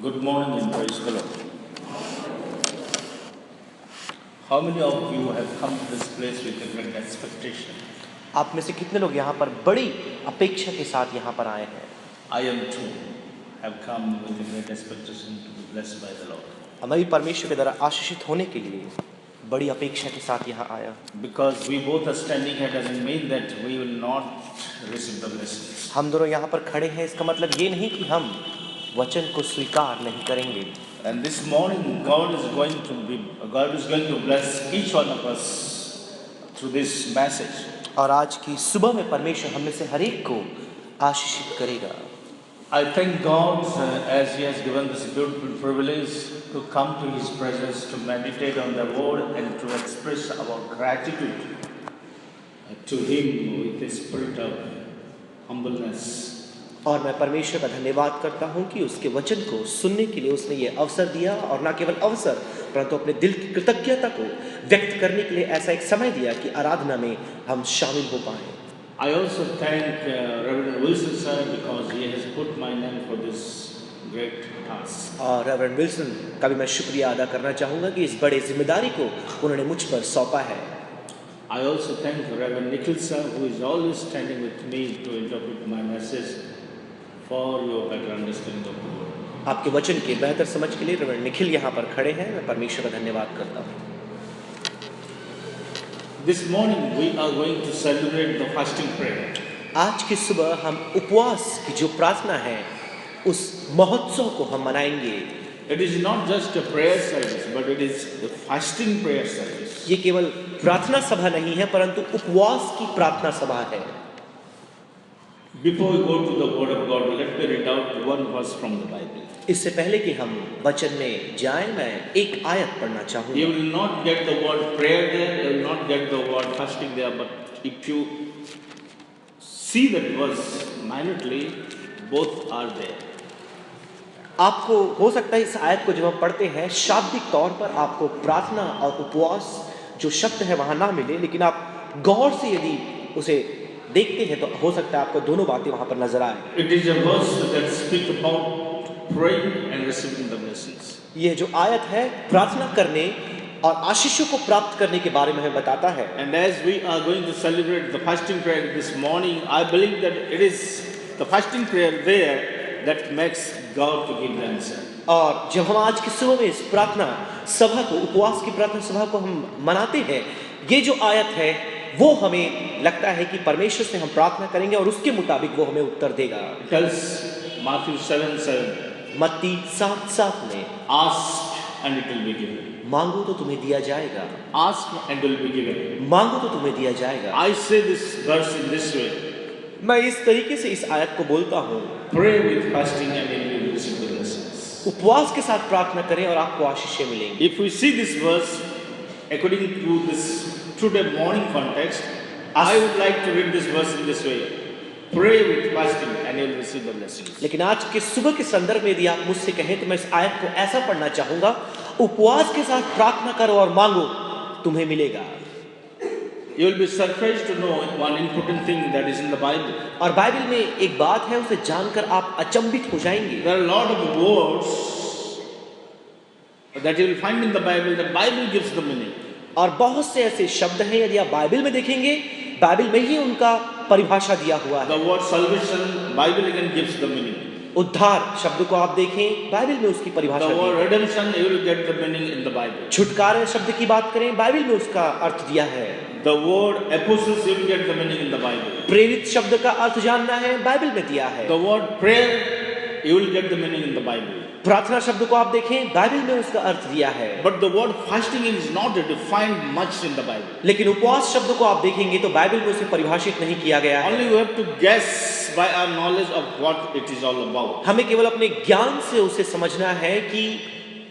Good morning and praise the Lord. How many of you have come to this place with a great expectation? आप में से कितने लोग यहाँ पर बड़ी अपेक्षा के साथ यहाँ पर आए हैं? I am too. Have come with a great expectation to be blessed by the Lord. मैं भी परमेश्वर के द्वारा आशीषित होने के लिए बड़ी अपेक्षा के साथ यहाँ आया। Because we both are standing here doesn't mean that we will not receive the blessings. हम दोनों यहाँ पर खड़े हैं, इसका मतलब ये नहीं कि हम वचन को स्वीकार नहीं करेंगे। And this morning God is going to bless each one of us through this message. और आज की सुबह में परमेश्वर हम में से हर एक को आशीषित करेगा। I thank God as He has given this beautiful privilege to come to His presence, to meditate on the Word and to express our gratitude to Him with a spirit of humbleness. और मैं परमेश्वर का धन्यवाद करता हूँ कि उसके वचन को सुनने के लिए उसने ये अवसर दिया, और न केवल अवसर परंतु अपने दिल की कृतज्ञता को व्यक्त करने के लिए ऐसा एक समय दिया कि आराधना में हम शामिल हो पाएं। I also thank Reverend Wilson sir because he has put my name for this great task. और रेवरेंड विल्सन का भी मैं शुक्रिया अदा करना चाहूँगा कि इस बड़े जिम्मेदारी को उन्होंने मुझ पर सौंपा है। I also thank Reverend Nikhil sir who is always standing with me to interpret my message for your better understanding of the word. आपके वचन के बेहतर समझ के लिए रेवरेंड निखिल यहाँ पर खड़े हैं, मैं परमेश्वर का धन्यवाद करता हूँ। This morning we are going to celebrate the fasting prayer. आज की सुबह हम उपवास की जो प्रार्थना है उस महोत्सव को हम मनाएंगे। It is not just a prayer service, but it is the fasting prayer service. ये केवल प्रार्थना सभा नहीं है परंतु उपवास की प्रार्थना सभा है। Before we go to the Word of God, let me read out one verse from the Bible. इससे पहले कि हम वचन में जाएं, मैं एक आयत पढ़ना चाहूँगा। You will not get the word prayer there, you will not get the word fasting there, but if you see that verse minutely, both are there. आपको हो सकता है इस आयत को जब हम पढ़ते हैं शाब्दिक तौर पर आपको प्रार्थना और उपवास जो शब्द है वहां ना मिले, लेकिन आप गौर से यदि उसे देखते हैं तो हो सकता है आपको दोनों बातें वहां पर नजर आए। It is a verse that speaks about praying and receiving the blessings. ये जो आयत है प्रार्थना करने और आशीषों को प्राप्त करने के बारे में हमें बताता है। And as we are going to celebrate the fasting prayer this morning, I believe that it is the fasting prayer there that makes God to give the answer. और जब हम आज की सुबह में इस प्रार्थना सभा को, उपवास की प्रार्थना सभा को हम मनाते हैं, ये जो आयत है वो हमें लगता है कि परमेश्वर से हम प्रार्थना करेंगे और उसके मुताबिक वो हमें उत्तर देगा। It tells Matthew 7:7. मत्ती 7:7 में Ask and it will be given. मांगो तो तुम्हें दिया जाएगा, Ask and it will be given. मांगो तो तुम्हें दिया जाएगा। I say this verse in this way. मैं इस तरीके से इस आयत को बोलता हूँ, Pray with fasting and you will receive the blessings. उपवास के साथ प्रार्थना करें और आपको आशीषें मिलेंगी। If we see this verse according to this today morning context, I would like to read this verse in this way. Pray with fasting and you will receive the blessings. लेकिन आज के सुबह के संदर्भ में यदि आप मुझसे कहें तो मैं इस आयत को ऐसा पढ़ना चाहूंगा, उपवास के साथ प्रार्थना करो और मांगो तुम्हें मिलेगा। You will be surprised to know one important thing that is in the Bible. और बाइबल में एक बात है, उसे जानकर आप अचंभित हो जाएंगे। There are a lot of words that you will find in the Bible that Bible gives the meaning. और बहुत से ऐसे शब्द हैं, यदि आप बाइबल में देखेंगे बाइबल में ही उनका परिभाषा दिया हुआ है। The word salvation, Bible again gives the meaning. उद्धार शब्द को आप देखें बाइबल में उसकी परिभाषा The दी word है। redemption, you will get the meaning in the Bible. छुटकारे शब्द की बात करें बाइबल में उसका अर्थ दिया है। The word apostles, you will get the meaning in the Bible. प्रेरित शब्द का अर्थ जानना है बाइबल में दिया है। The word prayer, you will get the meaning in the Bible. प्रार्थना शब्द को आप देखें बाइबल में उसका अर्थ दिया है। But the word fasting is not defined much in the Bible. लेकिन उपवास शब्द को आप देखेंगे तो बाइबल में उसे परिभाषित नहीं किया गया है। Only we have to guess by our knowledge of what it is all about. हमें केवल अपने ज्ञान से उसे समझना है कि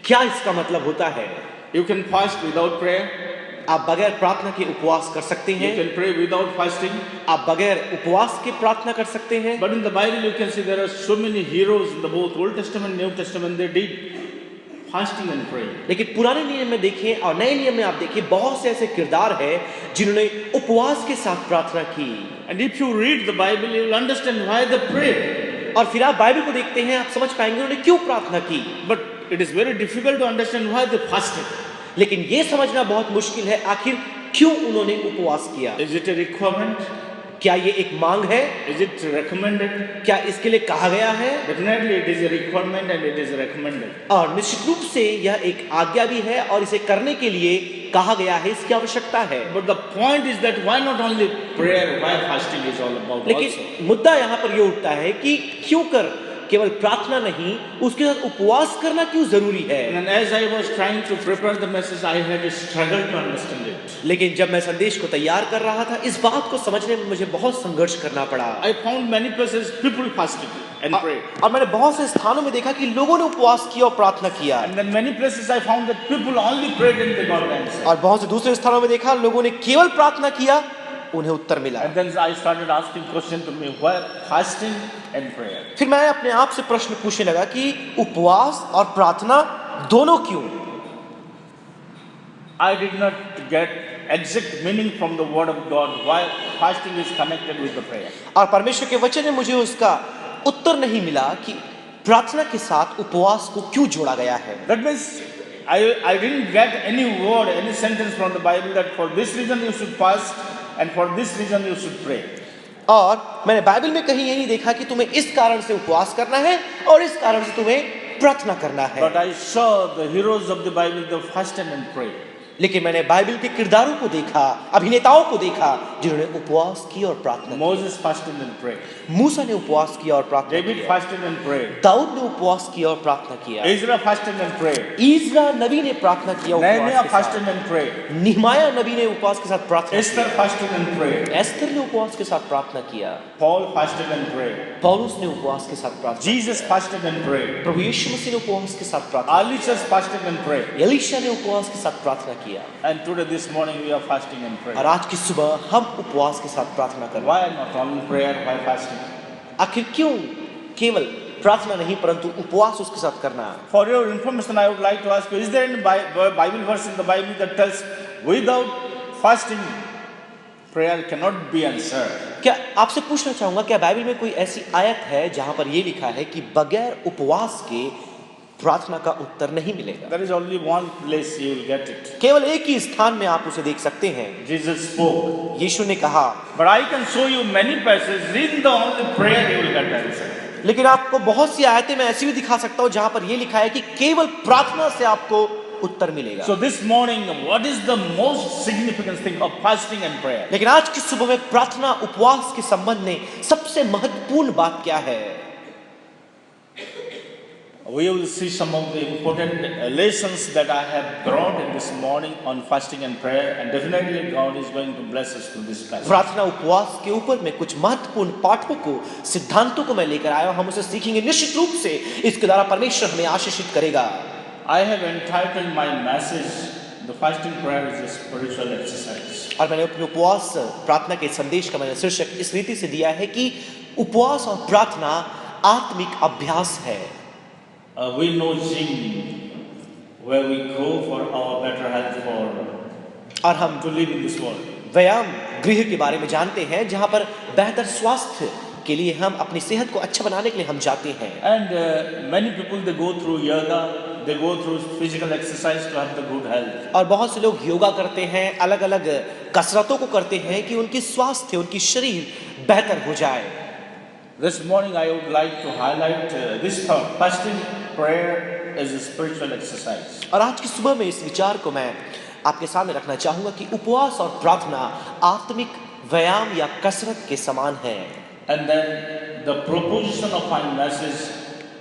क्या इसका मतलब होता है। You can fast without prayer. आप बगैर प्रार्थना के उपवास कर सकते You हैं, can pray without fasting. आप बगैर उपवास के प्रार्थना कर सकते हैं। But in the Bible, you can see there are so many heroes in the both Old Testament, New Testament. They did fasting and praying. लेकिन पुराने नियम में देखें और नए नियम में आप देखिए बहुत से ऐसे किरदार हैं जिन्होंने उपवास के साथ प्रार्थना की। And if you read the Bible, you will understand why they prayed. और फिर आप बाइबल को देखते हैं, आप समझ पाएंगे उन्होंने क्यों प्रार्थना की। But it is very difficult to understand why they fasted. लेकिन ये समझना बहुत मुश्किल है आखिर क्यों उन्होंने उपवास किया। Is it a requirement? क्या ये एक मांग है? Is it recommended? क्या इसके लिए कहा गया है? Definitely it is a requirement and it is recommended. और निश्चित रूप से यह एक आज्ञा भी है और इसे करने के लिए कहा गया है, इसकी आवश्यकता है। But the point is that why not only prayer, why fasting is all about also. लेकिन मुद्दा यहाँ पर ये उठता है कि क्यों कर केवल प्रार्थना नहीं, उसके साथ उपवास करना क्यों जरूरी है। And as I was trying to prepare the message, I had a struggle to understand it. लेकिन जब मैं संदेश को तैयार कर रहा था, इस बात को समझने में मुझे बहुत संघर्ष करना पड़ा। I found many places people fasted and prayed. और मैंने बहुत से स्थानों में देखा कि लोगों ने उपवास किया और प्रार्थना किया। And then many places I found that people only prayed and they got answer. और बहुत से दूसरे स्थानों में देखा लोगों ने केवल प्रार्थना किया, उन्हें उत्तर मिला। And then I started asking question to me, why fasting and prayer? फिर मैं अपने आप से प्रश्न पूछने लगा कि उपवास और प्रार्थना दोनों क्यों? I did not get exact meaning from the word of God why fasting is connected with the prayer. और परमेश्वर के वचन में मुझे उसका उत्तर नहीं मिला कि प्रार्थना के साथ उपवास को क्यों जोड़ा गया है। That means I didn't get any word, any sentence from the Bible that for this reason you should fast and for this reason you should pray. और मैंने बाइबल में कहीं ये नहीं देखा कि तुम्हें इस कारण से उपवास करना है और इस कारण से तुम्हें प्रार्थना करना है। But I saw the heroes of the Bible, they fasted and prayed. लेकिन मैंने बाइबल के किरदारों को देखा, अभिनेताओं को देखा जिन्होंने उपवास की और प्रार्थना की। Moses fasted and prayed. मूसा ने उपवास किया और प्रार्थना David किया। fasted and prayed. दाऊद ने उपवास किया और प्रार्थना किया। Ezra fasted and prayed. इज़रा नबी ने प्रार्थना किया Nehemiah उपवास के fasted साथ। and prayed. निहमाया नबी ने उपवास के साथ प्रार्थना Esther किया। fasted and prayed. एस्थर ने उपवास के साथ प्रार्थना किया। Paul fasted and prayed. पौलुस ने उपवास के साथ प्रार्थना Jesus fasted and prayed. किया। प्रभु यीशु मसीह ने उपवास के साथ प्रार्थना Elisha fasted and prayed. किया। एलीशा ने उपवास के साथ प्रार्थना किया। And today this morning we are fasting and praying. और आज की सुबह हम उपवास के साथ प्रार्थना कर रहे Why not only prayer, why fasting? हैं। आखिर क्यों केवल प्रार्थना नहीं परंतु उपवास उसके साथ करना? For your information, I would like to ask you, is there any Bible verse in the Bible that tells without fasting, prayer cannot be answered? क्या आपसे पूछना चाहूंगा, क्या बाइबल में कोई ऐसी आयत है जहां पर यह लिखा है कि बगैर उपवास के प्रार्थना का उत्तर नहीं मिलेगा? There is only one place you will get it. केवल एक ही स्थान में आप उसे देख सकते हैं। Jesus spoke. यीशु ने कहा, But I can show you many passages, in the only prayer you will get answer. लेकिन आपको बहुत सी आयतें मैं ऐसी भी दिखा सकता हूं जहां पर यह लिखा है कि केवल प्रार्थना से आपको उत्तर मिलेगा। So this morning, what is the most significant thing of fasting and prayer? लेकिन आज की सुबह में प्रार्थना उपवास के संबंध में सबसे महत्वपूर्ण बात क्या है? We will see some of the important lessons that I have brought in this morning on fasting and prayer, and definitely God is going to bless us through this passage. प्रार्थना उपवास के ऊपर में कुछ महत्वपूर्ण पाठों को, सिद्धांतों को मैं लेकर आया हूं, हम उसे सीखेंगे। निश्चित रूप से इसके द्वारा परमेश्वर हमें आशीषित करेगा। I have entitled my message, "The fasting prayer is a spiritual exercise." और मैंने अपने उपवास प्रार्थना के संदेश का मैंने शीर्षक इस रीति से दिया है कि उपवास और प्रार्थना आत्मिक अभ्यास है। We know gym where we go for our better health, और हम to live in this world. व्यायाम गृह के बारे में जानते हैं जहां पर बेहतर स्वास्थ्य के लिए हम अपनी सेहत को अच्छा बनाने के लिए हम जाते हैं। And many people, they go through yoga, they go through physical exercise to have the good health. और बहुत से लोग योगा करते हैं, अलग अलग कसरतों को करते हैं कि उनकी स्वास्थ्य, उनकी शरीर बेहतर हो जाए। This morning I would like to highlight this thought: fasting prayer is a spiritual exercise. और आज की सुबह में इस विचार को मैं आपके सामने रखना चाहूंगा कि उपवास और प्रार्थना आत्मिक व्यायाम या कसरत के समान है। And then the proposition of my message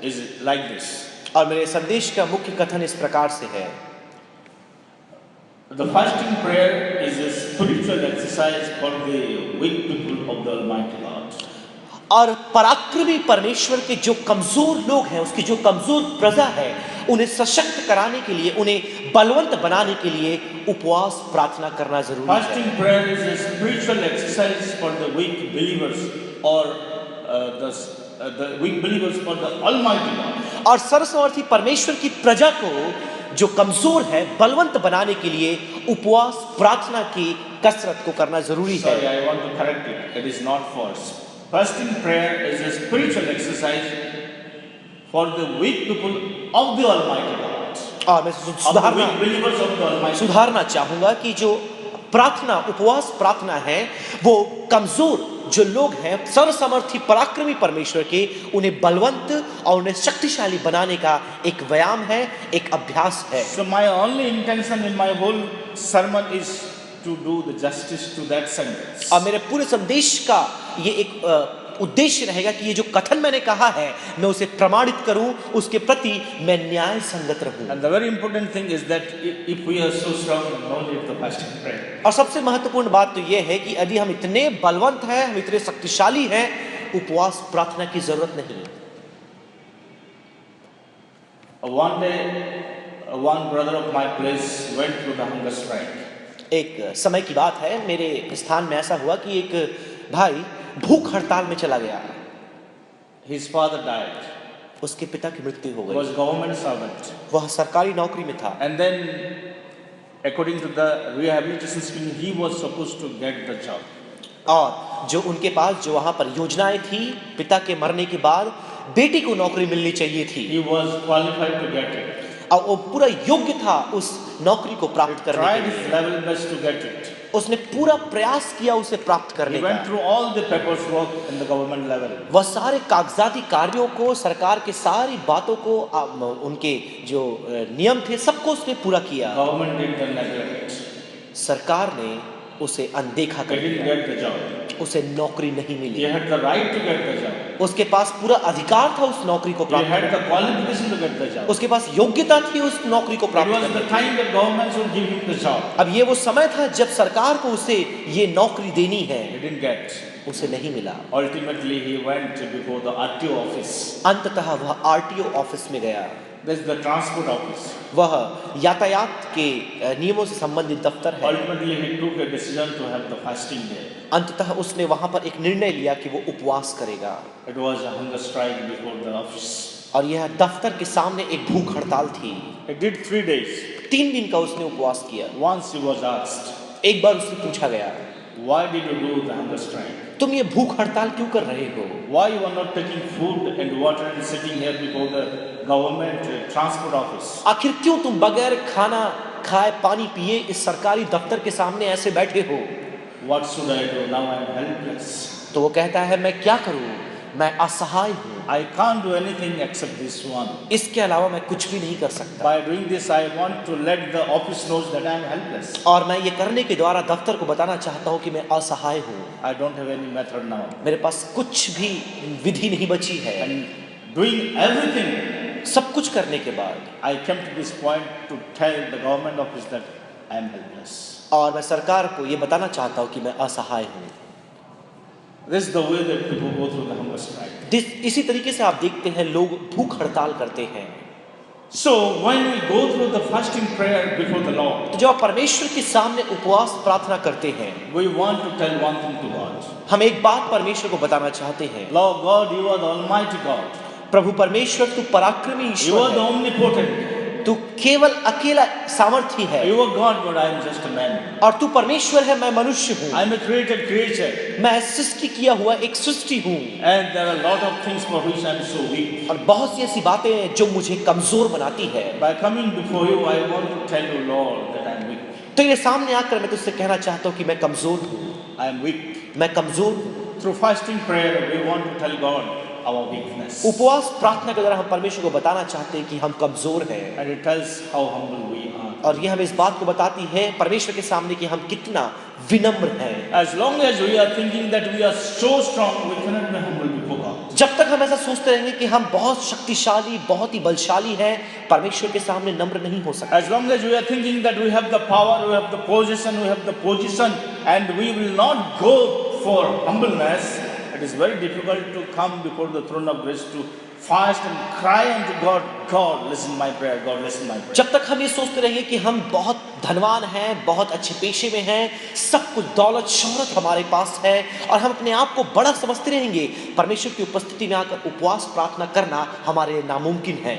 is like this: और मेरे संदेश का मुख्य कथन इस प्रकार से है। the fasting prayer is a spiritual exercise for the weak people of the Almighty God. और पराक्रमी परमेश्वर के जो कमजोर लोग हैं, उसकी जो कमजोर प्रजा है, उन्हें सशक्त कराने के लिए, उन्हें बलवंत बनाने के लिए उपवास प्रार्थना करना जरूरी है। Fasting prayer is a spiritual exercise for the weak believers, or the weak believers for the Almighty God. और सर्वसमर्थी परमेश्वर की प्रजा को जो कमजोर है, बलवंत बनाने के लिए उपवास प्रार्थना की कसरत को करना जरूरी है। Sorry, I want to correct it. It is not force. Fasting prayer is a spiritual exercise for the weak people of the Almighty God. और मैं Of the weak believers of the Almighty God. सुधारना चाहूंगा कि जो प्रार्थना उपवास प्रार्थना है वो कमजोर जो लोग हैं सर्वसमर्थी पराक्रमी परमेश्वर के उन्हें बलवंत और उन्हें शक्तिशाली बनाने का एक व्यायाम है, एक अभ्यास है। So my only intention in my whole sermon is to do the justice to that sentence. और मेरे पूरे संदेश का ये एक उद्देश्य रहेगा कि ये जो कथन मैंने कहा है मैं उसे प्रमाणित करूं, उसके प्रति मैं न्याय संगत रहूं। And the very important thing is that if we are so strong, no need to fasting prayer. और सबसे महत्वपूर्ण बात तो ये है कि यदि हम इतने बलवंत हैं, हम इतने शक्तिशाली हैं, उपवास प्रार्थना की जरूरत नहीं। One day, one brother of my place went through the hunger strike. एक समय की बात है, मेरे स्थान में ऐसा हुआ कि एक भाई भूख हड़ताल में चला गया। His father died. उसके पिता की मृत्यु हो He गई। was government servant. वह सरकारी नौकरी में था। And then, according to the rehabilitation scheme, he was supposed to get the job. और जो उनके पास जो वहां पर योजनाएं थी, पिता के मरने के बाद बेटी को नौकरी मिलनी चाहिए थी। He was qualified to get it. और वो पूरा योग्य था उस नौकरी को प्राप्त करने Tried के his लिए। level best to get it. उसने पूरा प्रयास किया उसे प्राप्त करने He went का। through all the paperwork in the government level. वह सारे कागजाती कार्यों को, सरकार के सारी बातों को, उनके जो नियम थे सबको उसने पूरा किया। Government did the neglect. सरकार ने उसे अनदेखा He कर didn't दिया, get the job. उसे नौकरी नहीं He milli. had the right to get the job. उसके पास पूरा अधिकार था उस नौकरी को He प्राप्त had करने the qualification to get the job. का। उसके पास योग्यता थी उस नौकरी को It प्राप्त was करने the की। time that government should give him the job. अब ये वो समय था जब सरकार को उसे ये नौकरी देनी है, He didn't get. उसे नहीं मिला। Ultimately, he went before the RTO office. अंततः वह आरटीओ ऑफिस में गया। This is the transport office. वह यातायात के नियमों से संबंधित दफ्तर है। Ultimately, he took a decision to have the fasting day. अंततः उसने वहां पर एक निर्णय लिया कि वो उपवास करेगा। It was a hunger strike before the office. और यह दफ्तर के सामने एक भूख हड़ताल थी। He did 3 days. 3 दिन का उसने उपवास किया। Once he was asked, एक बार उससे पूछा गया, why did you do the hunger strike? तुम ये भूख हड़ताल क्यों कर रहे हो? Why you are not taking food and water and sitting here before the government transport office? आखिर क्यों तुम बगैर खाना खाए पानी पिए इस सरकारी दफ्तर के सामने ऐसे बैठे हो? What should I do? Now I am helpless. तो वो कहता है मैं क्या करूं, मैं असहाय हूं, I can't do anything except this one. इसके अलावा मैं कुछ भी नहीं कर सकता। By doing this, I want to let the office knows that I am helpless. और मैं ये करने के द्वारा दफ्तर को बताना चाहता हूं कि मैं असहाय हूं। I don't have any method now. मेरे पास कुछ भी विधि नहीं बची है। And doing everything, सब कुछ करने के बाद I came to this point to tell the government office that I am helpless. और मैं सरकार को ये बताना चाहता हूं कि मैं असहाय हूं। This is the way that people go through the hunger strike. इसी तरीके से आप देखते हैं लोग भूख हड़ताल करते हैं। So when we go through the fasting prayer before the Lord, तो जब आप परमेश्वर के सामने उपवास प्रार्थना करते हैं, we want to tell one thing to God. हम एक बात परमेश्वर को बताना चाहते हैं। Lord God, you are the Almighty God. प्रभु परमेश्वर तू पराक्रमी You ईश्वर are the है, omnipotent. तू केवल अकेला सामर्थी है। You are God, but I am just a man. और तू परमेश्वर है, मैं मनुष्य हूँ। I am a created creature. मैं सृष्टि किया हुआ एक सृष्टि हूँ। And there are a lot of things for which I am so weak. और बहुत सी ऐसी बातें हैं जो मुझे कमजोर बनाती है। By coming before you, I want to tell you, Lord, that I am weak. तेरे सामने आकर मैं तुझसे कहना चाहता हूँ कि मैं कमजोर हूँ, I am weak. मैं कमजोर हूँ। Through fasting prayer, we want to tell God our weakness. उपवास प्रार्थना के द्वारा हम परमेश्वर को बताना चाहते हैं कि हम कमजोर हैं। And it tells how humble we are. और यह हमें इस बात को बताती है परमेश्वर के सामने कि हम कितना विनम्र हैं। As long as we are thinking that we are so strong, we cannot be humble before God. जब तक हम ऐसा सोचते रहेंगे कि हम बहुत शक्तिशाली, बहुत ही बलशाली हैं, परमेश्वर के सामने नम्र नहीं हो सकते। As long as we are thinking that we have the power, we have the position, and we will not go for humbleness, it is very difficult to come before the throne of grace to fast and cry unto God, God, listen my prayer, God, listen my prayer. जब तक हम ये सोचते रहेंगे कि हम बहुत धनवान हैं, बहुत अच्छे पेशे में हैं, सब कुछ दौलत शोहरत हमारे पास है और हम अपने आप को बड़ा समझते रहेंगे, परमेश्वर की उपस्थिति में आकर उपवास प्रार्थना करना हमारे लिए नामुमकिन है।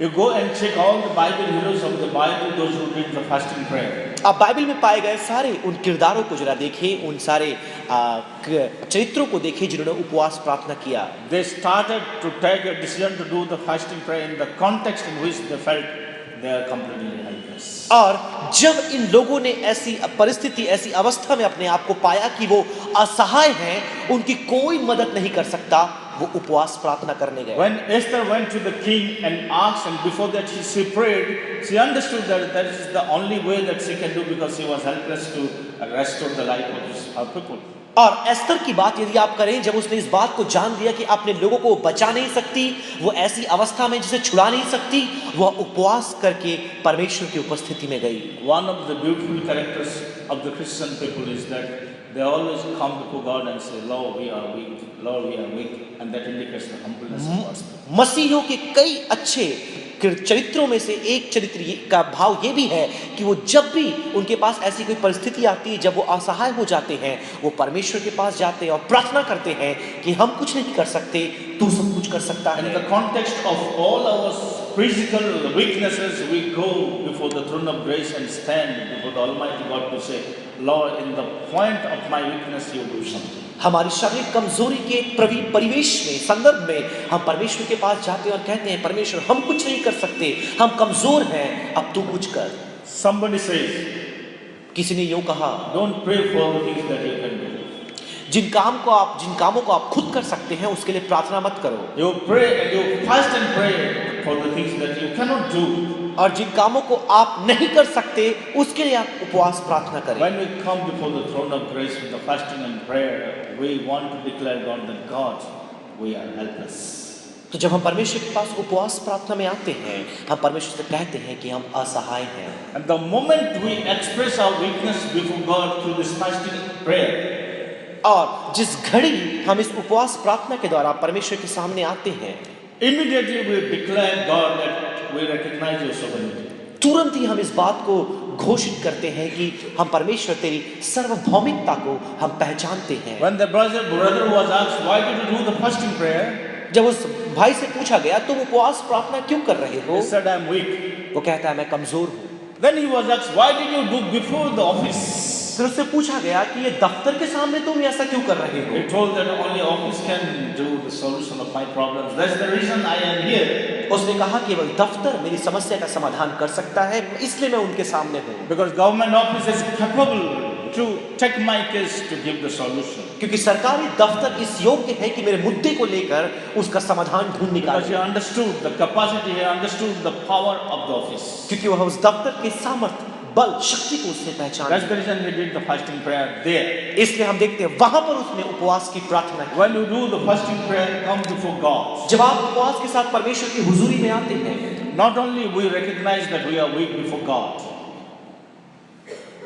You go and check all the Bible heroes of the Bible, those who did the fasting prayer. आप बाइबल में पाए गए सारे उन किरदारों को जरा देखें, उन सारे चरित्रों को देखें जिन्होंने उपवास प्रार्थना किया। They started to take a decision to do the fasting prayer in the context in which they felt they are completely helpless. और जब इन लोगों ने ऐसी परिस्थिति, ऐसी अवस्था में अपने आप को पाया कि वो असहाय हैं, उनकी कोई मदद नहीं कर सकता, वो उपवास प्रार्थना करने गए। When Esther went to the king and asked, and before that she prayed, she understood that that is the only way that she can do because she was helpless to restore the life of her people. और एस्तर की बात यदि आप करें, जब उसने इस बात को जान लिया कि अपने लोगों को बचा नहीं सकती, वो ऐसी अवस्था में जिसे छुड़ा नहीं सकती, वह उपवास करके परमेश्वर की उपस्थिति में गई। One of the beautiful characters of the Christian people is that they always come before God and say, Lord, we are weak, Lord, we are weak, and that indicates the humbleness of God's people. मसीहियों के कई अच्छे चरित्रों में से एक चरित्र का भाव ये भी है कि वो जब भी उनके पास ऐसी कोई परिस्थिति आती है, जब वो असहाय हो जाते हैं, वो परमेश्वर के पास जाते हैं और प्रार्थना करते हैं कि हम कुछ नहीं कर सकते, तू सब कुछ कर सकता है। In the context of all our physical weaknesses, we go before the throne of grace and stand before the Almighty God to say, Lord, in the point of my weakness, you do something. हमारी शारीरिक कमजोरी के परिवेश में, संदर्भ में हम परमेश्वर के पास जाते हैं और कहते हैं, परमेश्वर हम कुछ नहीं कर सकते, हम कमजोर हैं, अब तू कुछ कर। Somebody says, किसी ने यूं कहा, don't pray for the things that you can do. जिन कामों को आप खुद कर सकते हैं, उसके लिए प्रार्थना मत करो। You pray and you fast and pray for the things that you cannot do. और जिन कामों को आप नहीं कर सकते, उसके लिए आप उपवास प्रार्थना करें। When we come before the throne of grace with the fasting and prayer, we want to declare God that God, we are helpless. तो जब हम परमेश्वर के पास उपवास प्रार्थना में आते हैं, हम परमेश्वर से कहते हैं कि हम असहाय हैं। And the moment we express our weakness before God through this fasting prayer, और जिस घड़ी हम इस उपवास प्रार्थना के द्वारा परमेश्वर के सामने आते हैं, immediately we declare God that we recognize your sovereignty. तुरंत ही हम इस बात को घोषित करते हैं कि हम परमेश्वर तेरी सार्वभौमिकता को हम पहचानते हैं। When the brother was asked, why did you do the fasting prayer? जब उस भाई से पूछा गया, तुम उपवास प्रार्थना क्यों कर रहे हो? He said, I am weak. वो कहता है, मैं कमजोर हूँ। Then he was asked, why did you do before the office? फिर उससे पूछा गया कि ये दफ्तर के सामने तुम ऐसा क्यों कर रहे हो? He told that only office can do the solution of my problems. That's the reason I am here. उसने कहा केवल दफ्तर मेरी समस्या का समाधान कर सकता है, इसलिए मैं उनके सामने हूँ। Because government office is capable to take my case to give the solution. क्योंकि सरकारी दफ्तर इस योग्य है कि मेरे मुद्दे को लेकर उसका समाधान ढूंढ निकाले। Because he understood the capacity, he understood the power of the office. क्योंकि वह उस दफ्तर के सामर्थ्य, बल, शक्ति को उसने पहचाना। That's the reason he did the fasting prayer there. इसलिए हम देखते हैं वहां पर उसने उपवास की प्रार्थना की। When you do the fasting prayer, come before God. जब आप उपवास के साथ परमेश्वर की हुजूरी में आते हैं, Not only we recognize that we are weak before God,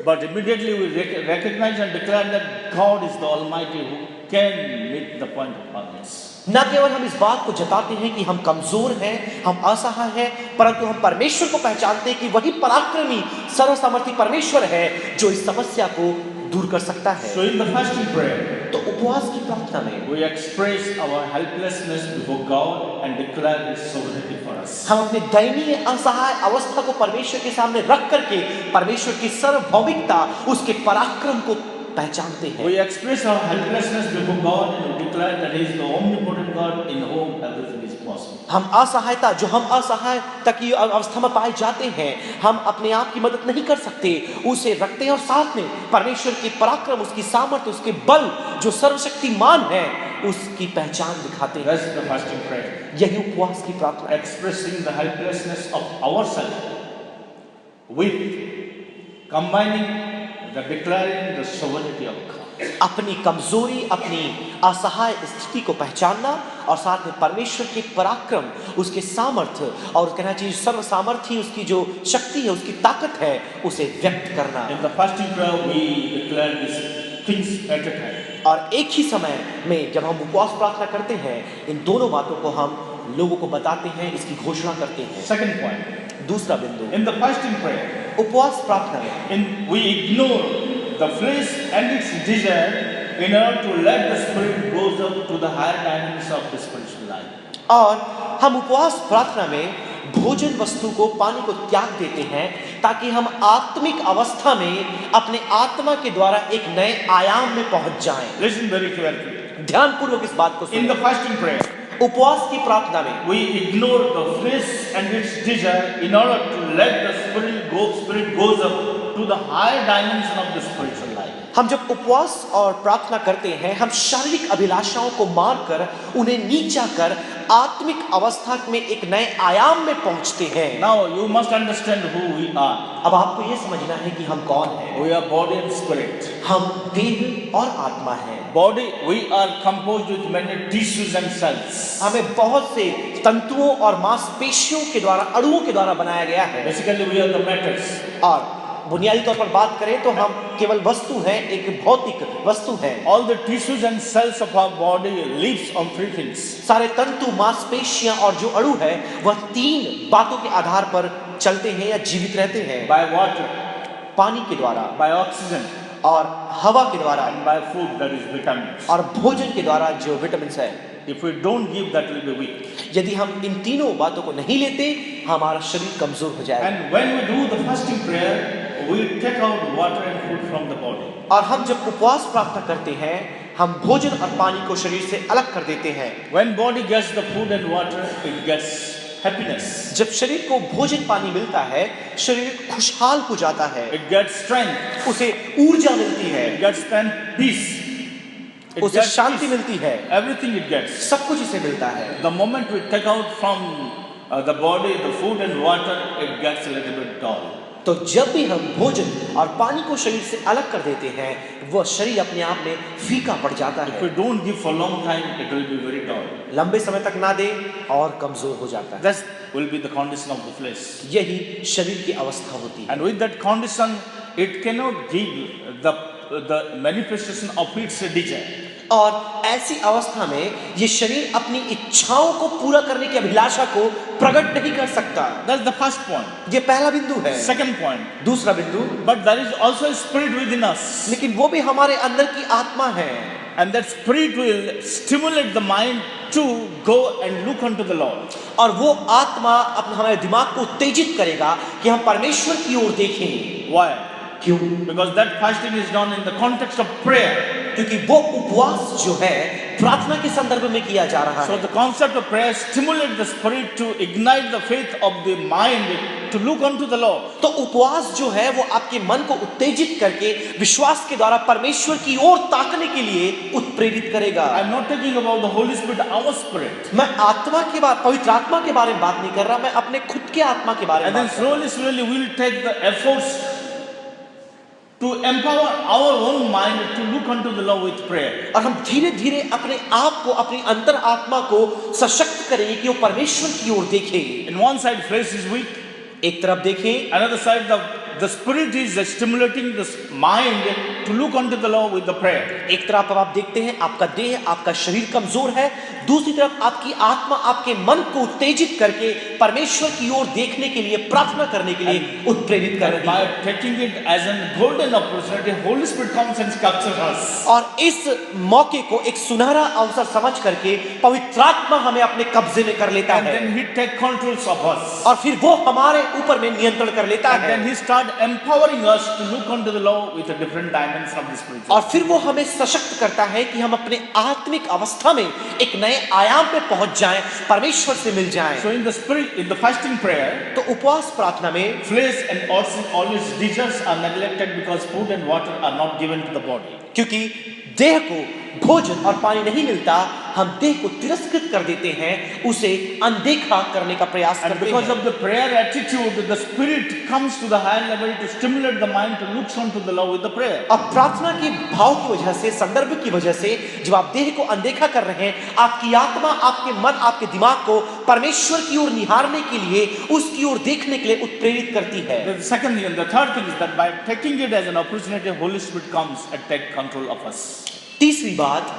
but immediately we recognize and declare that God is the Almighty who can meet the point of our needs. न केवल हम इस बात को जताते हैं कि हम कमजोर हैं, हम असहाय हैं, परंतु हम परमेश्वर को पहचानते हैं कि वही पराक्रमी सर्वसामर्थी परमेश्वर है जो इस समस्या को दूर कर सकता है। So in the fasting prayer, तो उपवास की प्रार्थना में we express our helplessness before God and declare His sovereignty for us. हम अपने दयनीय असहाय अवस्था को परमेश्वर के सामने रख करके परमेश्वर की सार्वभौमिकता, उसके पराक्रम को पहचानते हैं। We express our helplessness before God and we declare that He is the omnipotent God in whom everything is possible. हम असहायता, जो हम असहायता की अवस्था में पाए जाते हैं, हम अपने आप की मदद नहीं कर सकते, उसे रखते हैं और साथ में परमेश्वर के पराक्रम, उसकी सामर्थ्य, उसके बल जो सर्वशक्तिमान है, उसकी पहचान दिखाते हैं। That's the fasting prayer. यही उपवास की प्रार्थना है। Expressing the helplessness of ourselves with combining the declaring the sovereignty of God. अपनी कमजोरी, अपनी असहाय स्थिति को पहचानना और साथ में परमेश्वर के पराक्रम, उसके सामर्थ्य और कहना चाहिए सर्व सामर्थ्य, उसकी जो शक्ति है, उसकी ताकत है, उसे व्यक्त करना। In the fasting prayer we declare these things at a time. और एक ही समय में जब हम उपवास प्रार्थना करते हैं, इन दोनों बातों को हम लोगों को बताते हैं, इसकी घोषणा करते हैं। Second point. दूसरा बिंदु, In the fasting prayer, उपवास प्रार्थना में we ignore the flesh and its desire in order to let the spirit goes up to the higher dimensions of the spiritual life. और हम उपवास प्रार्थना में भोजन वस्तु को, पानी को त्याग देते हैं ताकि हम आत्मिक अवस्था में अपने आत्मा के द्वारा एक नए आयाम में पहुंच जाएं। Listen very carefully. ध्यानपूर्वक इस बात को In the सुनें। fasting prayer, उपवास की प्रार्थना में we ignore the flesh and its desire in order to let the spirit goes up to the higher dimension of the spiritual life. हम जब उपवास और प्रार्थना करते हैं, हम शारीरिक अभिलाषाओं को मारकर उन्हें नीचा कर आत्मिक अवस्था में एक नए आयाम में पहुंचते हैं। Now you must understand who we are. अब आपको ये समझना है कि हम कौन हैं। We are body and spirit. हम देह और आत्मा हैं। Body, we are composed with many tissues and cells. हमें बहुत से तंतुओं और मांसपेशियों के द्वारा, अणुओं के द्वारा बनाया गया है। Basically, we are the matters. और बुनियादी तौर पर बात करें तो हम केवल वस्तु हैं, एक भौतिक वस्तु हैं। All the tissues and cells of our body lives on three things. सारे तंतु, मांसपेशियां और जो अणु है वह तीन बातों के आधार पर चलते हैं या जीवित रहते हैं। By water, पानी के द्वारा, by oxygen, और हवा के द्वारा, and by food, that is vitamins. और भोजन के द्वारा जो विटामिन है। If we don't give, that will be weak. यदि हम इन तीनों बातों को नहीं लेते, हमारा शरीर कमजोर हो जाएगा। And when we do the fasting prayer, we take out water and food from the body. और हम जब उपवास प्रार्थना करते हैं, हम भोजन और पानी को शरीर से अलग कर देते हैं। When body gets the food and water, it gets happiness. जब शरीर को भोजन पानी मिलता है, शरीर खुशहाल हो जाता है, It gets strength. उसे ऊर्जा मिलती है, It gets peace. It उसे gets शांति peace. मिलती है, Everything it gets. सब कुछ इसे मिलता है। The moment we take out from the body the food and water, it gets a little bit dull. तो जब भी हम भोजन और पानी को शरीर से अलग कर देते हैं, वह शरीर अपने आप में फीका पड़ जाता If है। we don't give for a long time, it will be very dull. लंबे समय तक ना दे और कमजोर हो जाता है। That will be the condition of the flesh. यही शरीर की अवस्था होती है। And with that condition, it cannot give the manifestation of its desire. और ऐसी अवस्था में ये शरीर अपनी इच्छाओं को पूरा करने की अभिलाषा को प्रकट नहीं कर सकता। That's the first point. ये पहला बिंदु है। Second point. दूसरा बिंदु, But there is also a spirit within us. लेकिन वो भी हमारे अंदर की आत्मा है। And that spirit will stimulate the mind to go and look unto the Lord. और वो आत्मा अपने हमारे दिमाग को उत्तेजित करेगा कि हम परमेश्वर की ओर देखें। Why? क्यों? Because that fasting is done in the context of prayer. क्योंकि वो उपवास जो है प्रार्थना के संदर्भ में किया जा रहा So है। the concept of prayer stimulates the spirit to ignite the faith of the mind to look unto the Lord. तो उपवास जो है वो आपके मन को उत्तेजित करके विश्वास के द्वारा परमेश्वर की ओर ताकने के लिए उत्प्रेरित करेगा। I'm not talking about the Holy Spirit, our spirit. मैं आत्मा के बारे, पवित्र आत्मा के बारे में बात नहीं कर रहा, मैं अपने खुद के आत्मा के बारे में And then बात कर रहा हूं। slowly we'll take the efforts to empower our own mind to look unto the Lord with prayer. और हम धीरे धीरे अपने आप को, अपनी अंतर आत्मा को सशक्त करेंगे कि वो परमेश्वर की ओर देखे। In one side, flesh is weak. एक तरफ देखें, Another side, the spirit is stimulating the mind to look unto the Lord with the prayer. एक तरफ आप देखते हैं आपका देह, आपका शरीर कमजोर है, दूसरी तरफ आपकी आत्मा आपके मन को उत्तेजित करके परमेश्वर की ओर देखने के लिए, प्रार्थना करने के लिए उत्प्रेरित कर And रही by है। taking it as a golden opportunity, Holy Spirit comes and captures us. और इस मौके को एक सुनहरा अवसर समझ करके पवित्र आत्मा हमें अपने कब्जे में कर लेता And है then He takes control of us. और फिर वो हमारे ऊपर में नियंत्रण कर लेता And है then He starts empowering us to look unto the Lord with a different dimension of the spiritual. और फिर वो हमें सशक्त करता है कि हम अपने आत्मिक अवस्था में एक नए आयाम पे पहुंच जाएं, परमेश्वर से मिल जाएं। So in the spirit, in the fasting prayer, तो उपवास प्रार्थना में flesh and all its desires are neglected because food and water are not given to the body. क्योंकि देह को भोजन और पानी नहीं मिलता, हम देह को तिरस्कृत कर देते हैं, उसे अनदेखा करने का प्रयास And करते because हैं। of the prayer attitude, the spirit comes to the higher level to stimulate the mind to look unto the Lord with the prayer. अब प्रार्थना के भाव की वजह से, संदर्भ की वजह से, जब आप देह को अनदेखा कर रहे हैं, आपकी आत्मा, आपके मन, आपके दिमाग को परमेश्वर की ओर निहारने के लिए, उसकी ओर देखने के लिए उत्प्रेरित करती है। The second thing and the third thing is that by taking it as an opportunity, Holy Spirit comes and takes control of us. तीसरी बात,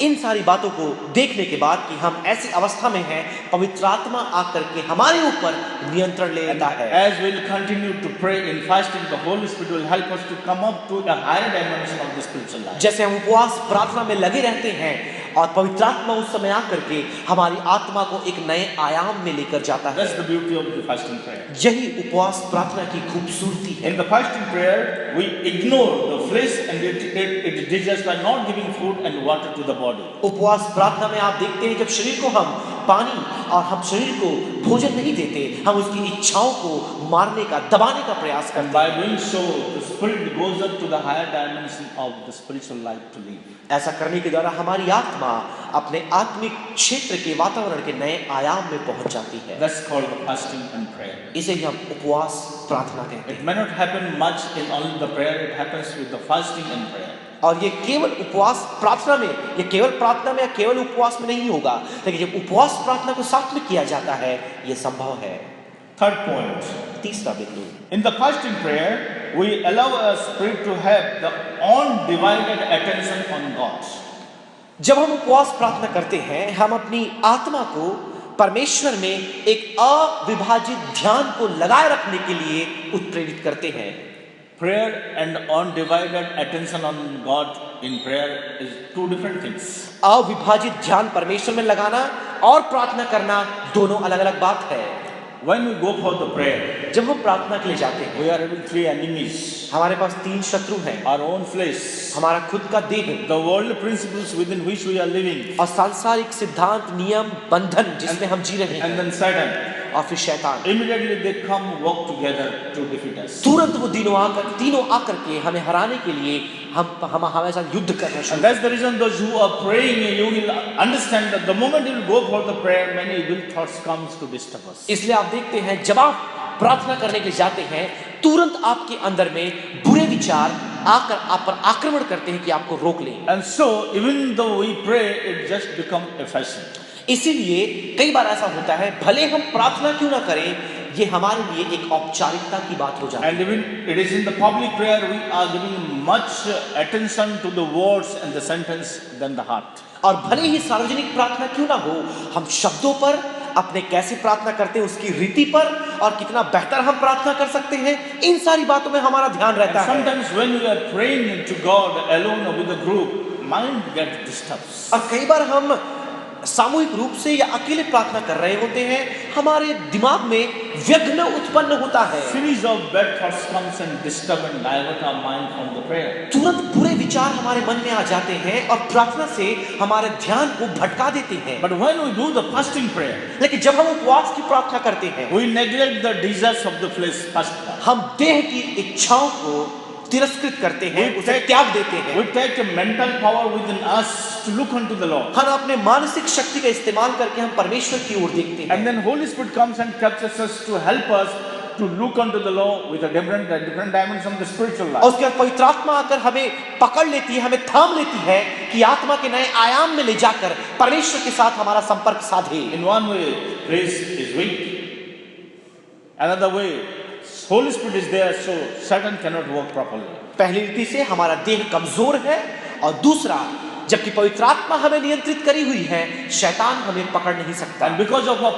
इन सारी बातों को देखने के बाद कि हम ऐसी अवस्था में हैं, पवित्र आत्मा आकर के हमारे ऊपर नियंत्रण ले लेता है। As we will continue to pray in fasting, the Holy Spirit will help us to come up to a higher dimension of the spiritual life. जैसे हम उपवास प्रार्थना में लगे रहते हैं और पवित्र आत्मा उस समय आकर के हमारी आत्मा को एक नए आयाम में लेकर जाता है। That's the beauty of the fasting prayer. यही उपवास प्रार्थना की खूबसूरती है। In the fasting prayer, we ignore the flesh and it digests by not giving food and water to the body. उपवास प्रार्थना में आप देखते हैं जब शरीर को हम पानी और हम शरीर को भोजन नहीं देते, हम उसकी इच्छाओं को मारने का, दबाने का प्रयास And करते by हैं। doing so, the spirit goes up to the higher dimension of the spiritual life to live. ऐसा करने के द्वारा हमारी आत्मा अपने आत्मिक क्षेत्र के वातावरण के नए आयाम में पहुंच जाती है। That's called the fasting and prayer. इसे ही हम उपवास प्रार्थना कहते हैं। It may not happen much in only the prayer, it happens with the fasting and prayer. और ये केवल उपवास प्रार्थना में, ये केवल प्रार्थना में या केवल उपवास में नहीं होगा, लेकिन जब उपवास प्रार्थना को साथ में किया जाता है, ये संभव है। Third point. तीसरा बिंदु, In the fasting prayer, we allow our spirit to have the undivided attention on God. जब हम उपवास प्रार्थना करते हैं, हम अपनी आत्मा को परमेश्वर में एक अविभाजित ध्यान को लगाए रखने के लिए उत्प्रेरित करते हैं। Prayer and undivided attention on God in prayer is two different things. अविभाजित ध्यान परमेश्वर में लगाना और प्रार्थना करना दोनों अलग अलग बात है। When we go for the prayer, जब हम प्रार्थना के लिए जाते हैं, we are having three enemies. हमारे पास 3 शत्रु हैं। Our own flesh, हमारा खुद का देह the worldly principles within which we are living, और सांसारिक सिद्धांत, नियम, बंधन जिसमें हम जी रहे and हैं, then Satan. और फिर शैतान। Immediately they come work together to defeat us. तुरंत वो तीनों आकर के हमें हराने के लिए हम हमारे साथ युद्ध करना शुरू। And that's the reason those who are praying, you will understand that the moment you will go for the prayer, many evil thoughts comes to disturb us. इसलिए आप देखते हैं जब आप प्रार्थना करने के लिए जाते हैं, तुरंत आपके अंदर में बुरे विचार आकर आप पर आक्रमण करते हैं कि आपको रोक लें। And so, even though we pray, it just become a fashion. इसीलिए कई बार ऐसा होता है, भले हम प्रार्थना क्यों ना करें, ये हमारे लिए एक औपचारिकता की बात हो जाती है। And even it is in the public prayer, we are giving much attention to the words and the sentence than the heart. और भले ही सार्वजनिक प्रार्थना क्यों ना हो, हम शब्दों पर, अपने कैसे प्रार्थना करते हैं उसकी रीति पर और कितना बेहतर हम प्रार्थना कर सकते हैं, इन सारी बातों में हमारा ध्यान रहता And है। sometimes when we are praying to God alone or with a group, mind gets disturbed. और कई बार हम सामूहिक रूप से या अकेले प्रार्थना कर रहे होते हैं, हमारे दिमाग में विघ्न उत्पन्न होता है। Series of bad thoughts comes and disturb and divert our mind from the prayer. तुरंत बुरे विचार हमारे मन में आ जाते हैं और प्रार्थना से हमारे ध्यान को भटका देते हैं। But when we do the fasting prayer, लेकिन जब हम उपवास की प्रार्थना करते हैं, we neglect the desires of the flesh first. हम देह की इच्छाओं को तिरस्कृत करते हैं, उसे त्याग देते हैं। We take a mental power within us to look unto the Lord. हम अपने मानसिक शक्ति का इस्तेमाल करके हम परमेश्वर की ओर देखते हैं। And then Holy Spirit comes and captures us to help us to look unto the Lord with a different dimension of the spiritual और life. उसके बाद पवित्र आत्मा आकर हमें पकड़ लेती है, हमें थाम लेती है कि आत्मा के नए आयाम में ले जाकर परमेश्वर के साथ हमारा संपर्क साधे। In one way, flesh is weak. Another way, Holy Spirit is there, so Satan cannot work properly. पहली रीति से हमारा देह कमजोर है और दूसरा, जबकि पवित्र आत्मा हमें नियंत्रित करी हुई है, शैतान हमें पकड़ नहीं सकता। And because of our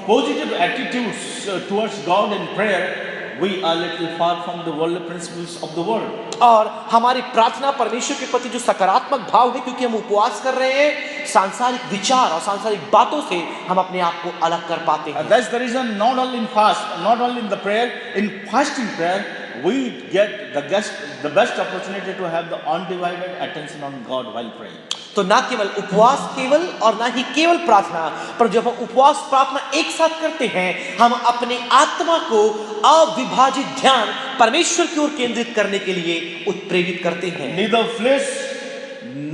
positive attitudes towards God in prayer, we are little far from the worldly principles of the world. और हमारी प्रार्थना परमेश्वर के प्रति जो सकारात्मक भाव है, क्योंकि हम उपवास कर रहे हैं, सांसारिक विचार और सांसारिक बातों से हम अपने आप को अलग कर पाते हैं। And that's the reason not only in fast, not only in the prayer, in fasting prayer, we get the best opportunity to have the undivided attention on God while praying. तो ना केवल उपवास केवल और ना ही केवल प्रार्थना, पर जब हम उपवास प्रार्थना एक साथ करते हैं, हम अपनी आत्मा को अविभाजित ध्यान परमेश्वर की ओर केंद्रित करने के लिए उत्प्रेरित करते हैं। Neither flesh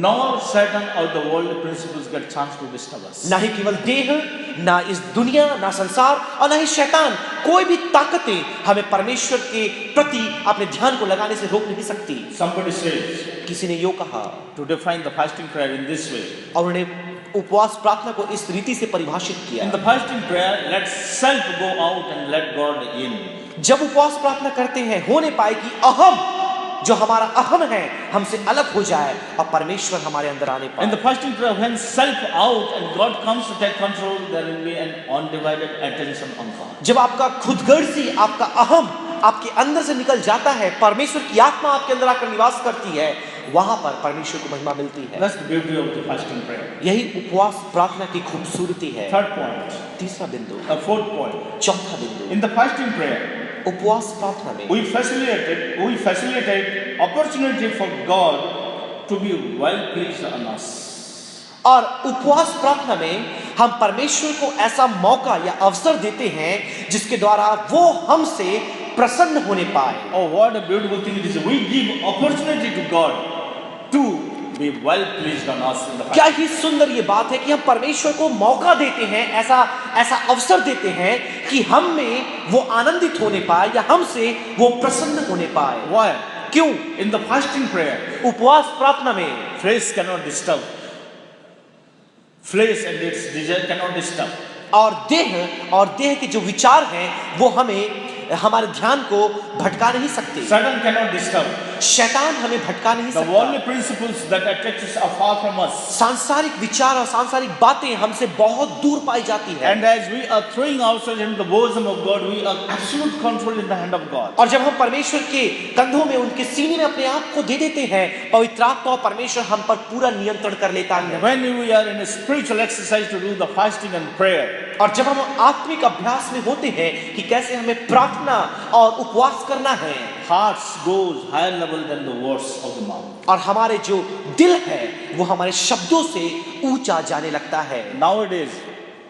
nor Satan or the worldly principles get chance to disturb us. ना ही केवल देह, ना इस दुनिया, ना संसार और ना ही शैतान, कोई भी ताकतें हमें परमेश्वर के प्रति अपने ध्यान को लगाने से रोक नहीं सकती। Somebody says, किसी ने यो कहा to define the fasting prayer in this way. और उन्हें उपवास प्रार्थना को इस रीति से परिभाषित किया। In the fasting prayer, let self go out and let God in. जब उपवास प्रार्थना करते हैं, होने पाए कि अहम, जो हमारा अहम है, हमसे अलग हो जाए और परमेश्वर हमारे अंदर आने पाए। In the fasting prayer, when self out and God comes to take control, there will be an undivided attention on God. जब आपका खुदगर्जी, आपका अहम आपके अंदर से निकल जाता है, परमेश्वर की आत्मा आपके अंदर आकर निवास करती है, वहां पर परमेश्वर को महिमा मिलती है। That's the beauty of the fasting prayer. यही उपवास प्रार्थना की खूबसूरती है। Third point. तीसरा बिंदु, Fourth point. चौथा बिंदु, In the fasting prayer, उपवास प्रार्थना में we facilitate opportunity for God to be well pleased on us. और उपवास प्रार्थना में हम परमेश्वर को ऐसा मौका या अवसर देते हैं जिसके द्वारा वो हमसे प्रसन्न होने पाए। Oh, what a beautiful thing it is. We give opportunity to God to be well pleased on us in the क्या fasting. ही सुंदर ये बात है कि हम परमेश्वर को मौका देते हैं, ऐसा अवसर देते हैं कि हम में वो आनंदित होने पाए या हमसे वो प्रसन्न होने पाए। Why? क्यों? In the fasting prayer, उपवास प्रार्थना में flesh cannot disturb. Flesh and its desire cannot disturb. और देह के जो विचार हैं वो हमारे ध्यान को भटका नहीं सकते। Satan cannot disturb. शैतान हमें भटका नहीं The सकता। worldly principles that attract us are far from us. सांसारिक विचार और सांसारिक बातें हमसे बहुत दूर पाई जाती है। And as we are throwing ourselves into the bosom of God, we are absolute control in the hand of God. और जब हम परमेश्वर के कंधों में, उनके सीने में अपने आप को दे देते हैं, पवित्र आत्मा और परमेश्वर हम पर पूरा नियंत्रण कर लेता है। When we are in a spiritual exercise to do the fasting and prayer, और जब हम आत्मिक अभ्यास में होते हैं कि कैसे हमें प्रार्थना और उपवास करना है, hearts goes higher level than the words of the mouth. और हमारे जो दिल है वो हमारे शब्दों से ऊंचा जाने लगता है। Nowadays,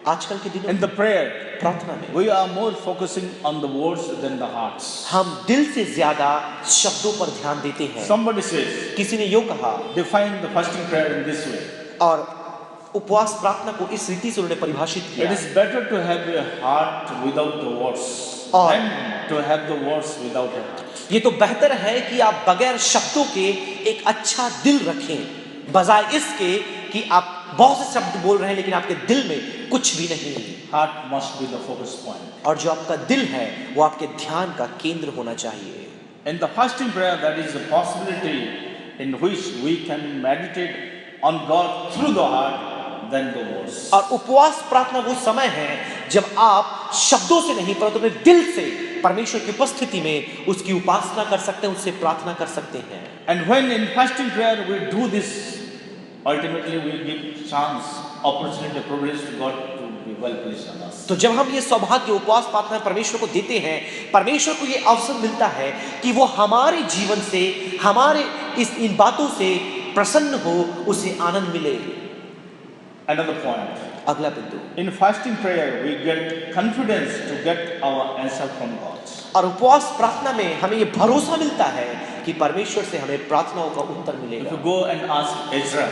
आजकल के दिनों in the prayer, प्रार्थना में we are more focusing on the words than the hearts. हम दिल से ज्यादा शब्दों पर ध्यान देते हैं। Somebody says, किसी ने यो कहा, define the fasting prayer in this way. और उपवास प्रार्थना को इस रीति से उन्होंने परिभाषित It किया, is better to have a heart without the words और than to have the words without a heart. ये तो बेहतर है कि आप बगैर शब्दों के एक अच्छा दिल रखें, बजाय इसके कि आप बहुत से शब्द बोल रहे हैं लेकिन आपके दिल में कुछ भी नहीं। Heart must be the focus point. और जो आपका दिल है वो आपके ध्यान का केंद्र होना चाहिए। In the fasting prayer, that is the possibility in which we can meditate on God through the heart than the words. और उपवास प्रार्थना वो समय है जब आप शब्दों से नहीं परंतु अपने दिल से परमेश्वर की उपस्थिति में उसकी उपासना कर सकते हैं, उससे प्रार्थना कर सकते हैं। And when in fasting prayer we do this, ultimately we give chance, opportunity, privilege to God to be well pleased on us. तो जब हम ये सौभाग्य उपवास प्रार्थना परमेश्वर को देते हैं, परमेश्वर को ये अवसर मिलता है कि वो हमारे जीवन से, हमारे इन बातों से प्रसन्न हो, उसे आनंद मिले। Another point. अगला बिंदु, In fasting prayer, we get confidence to get our answer from God. और उपवास प्रार्थना में हमें ये भरोसा मिलता है कि परमेश्वर से हमें प्रार्थनाओं का उत्तर If मिलेगा। you go and ask Ezra,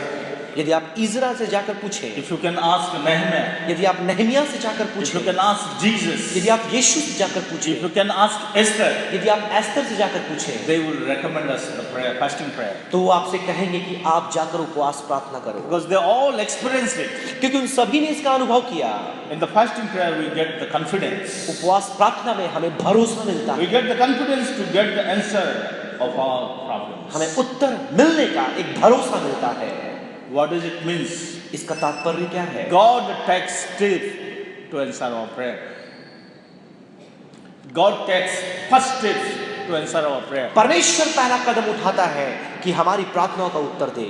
यदि आप इज़रा से जाकर पूछें, if you can ask Nehemiah, यदि आप नहमिया से जाकर if you पूछें, can ask Jesus, यदि आप यीशु से जाकर if पूछें, you can ask Esther, यदि आप एस्तर से जाकर पूछें, they will recommend us the prayer, fasting prayer. तो वो आपसे कहेंगे कि आप जाकर उपवास प्रार्थना करो, Because they all experienced it. क्योंकि उन सभी ने इसका अनुभव किया। In the fasting prayer, we get the confidence. उपवास प्रार्थना में हमें भरोसा मिलता We है, get the confidence to get the answer of our problems. हमें उत्तर मिलने का एक भरोसा मिलता है। What does it mean? इसका तात्पर्य क्या है? God takes steps to answer our prayer. God takes first steps to answer our prayer. परमेश्वर पहला कदम उठाता है कि हमारी प्रार्थनाओं का उत्तर दे।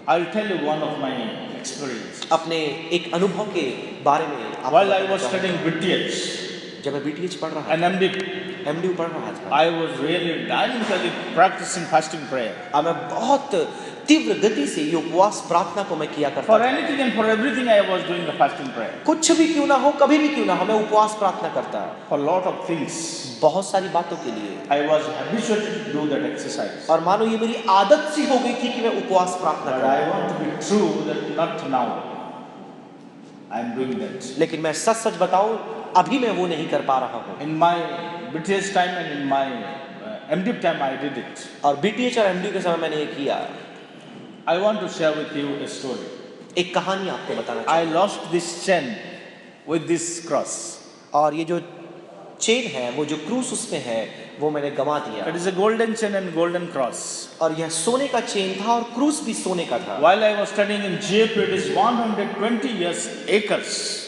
I'll tell you one of my experience. अपने एक अनुभव के बारे में आपको While I बताना was चाहूंगा। studying BTH जब मैं बीटीएच पढ़ रहा and MD, था, एमडी पढ़ रहा था, I was really dynamically practicing fasting prayer. और मैं बहुत तीव्र गति से ये उपवास प्रार्थना को मैं किया करता For था। anything and for everything, I was doing the fasting prayer. कुछ भी क्यों ना हो, कभी भी क्यों ना हो, मैं उपवास प्रार्थना करता। For a lot of things, बहुत सारी बातों के लिए, I was habituated to do that exercise. और मानो ये मेरी आदत सी हो गई थी कि मैं उपवास प्रार्थना But करूं। I want to be true that not now. I am doing that. लेकिन मैं सच सच बताऊं, अभी मैं वो नहीं कर पा रहा हूँ। In my BTS time and in my MD time, I did it. और बीटीएच और एमडी के समय मैंने ये किया। I want to share with you a story. एक कहानी आपको बताना I चाहूंगा। lost this chain with this cross. और ये जो चेन है, वो जो क्रूस उसमें है, वो मैंने गंवा दिया। It is a golden chain and golden cross. और यह सोने का चेन था और क्रूस भी सोने का था। While I was studying in GAP, it is 120 acres.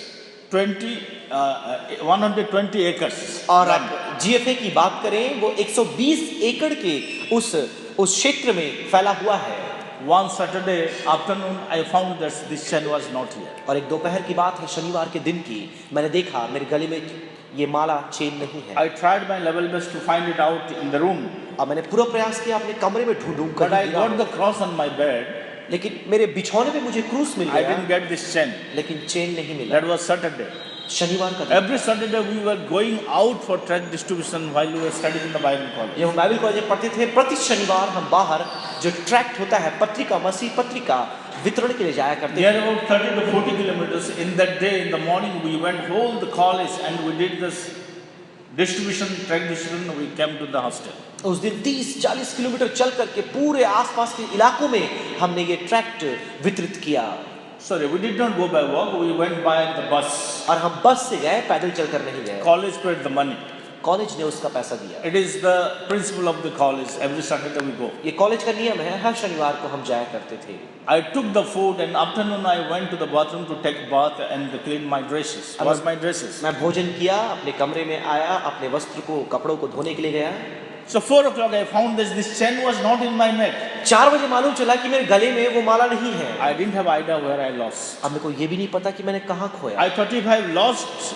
120 acres. और land. आप जीएफए की बात करें, वो 120 एकड़ के उस क्षेत्र में फैला हुआ है। one Saturday afternoon, I found that this chain was not here. और एक दोपहर की बात है, शनिवार के दिन की, मैंने देखा मेरे गले में ये माला चेन नहीं है। I tried my level best to find it out in the room, अब मैंने पूरा प्रयास किया अपने कमरे में ढूंढूं but I कहीं got गिरा, the cross on my bed. लेकिन मेरे बिछौने पे मुझे क्रूस मिल I गया, didn't get this chain. लेकिन चेन नहीं मिला। That was Saturday. शनिवार का दिन, Every Saturday we were going out for tract distribution while we were studying in the Bible college. जब हम बाइबल कॉलेज में पढ़ते थे, प्रति शनिवार हम बाहर जो ट्रैक्ट होता है पत्रिका, मसीह पत्रिका वितरण के लिए जाया करते Near थे। about 30 to 40 kilometers. In that day, in the morning, we went whole the college and we did this distribution, tract distribution. We came to the hostel. उस दिन 30-40 किलोमीटर चल करके पूरे आसपास के इलाकों में हमने ये ट्रैक्ट वितरित किया। Sorry, we did not go by walk. We went by the bus. और हम बस से गए, पैदल चलकर नहीं गए। College paid the money. College ने उसका पैसा दिया। It is the principle of the college. Every Saturday we go. ये कॉलेज का नियम है, हर शनिवार को हम जाया करते थे। I took the food and afternoon I went to the bathroom to take bath and clean my dresses. Wash my dresses. मैं भोजन किया, अपने कमरे में आया, अपने वस्त्र को, कपड़ों को धोने के लिए गया। So 4 o'clock I found this chain was not in my neck. 4 बजे मालूम चला कि मेरे गले में वो माला नहीं है। I didn't have idea where I lost. अब मेरे को ये भी नहीं पता कि मैंने कहाँ खोया। I thought if I lost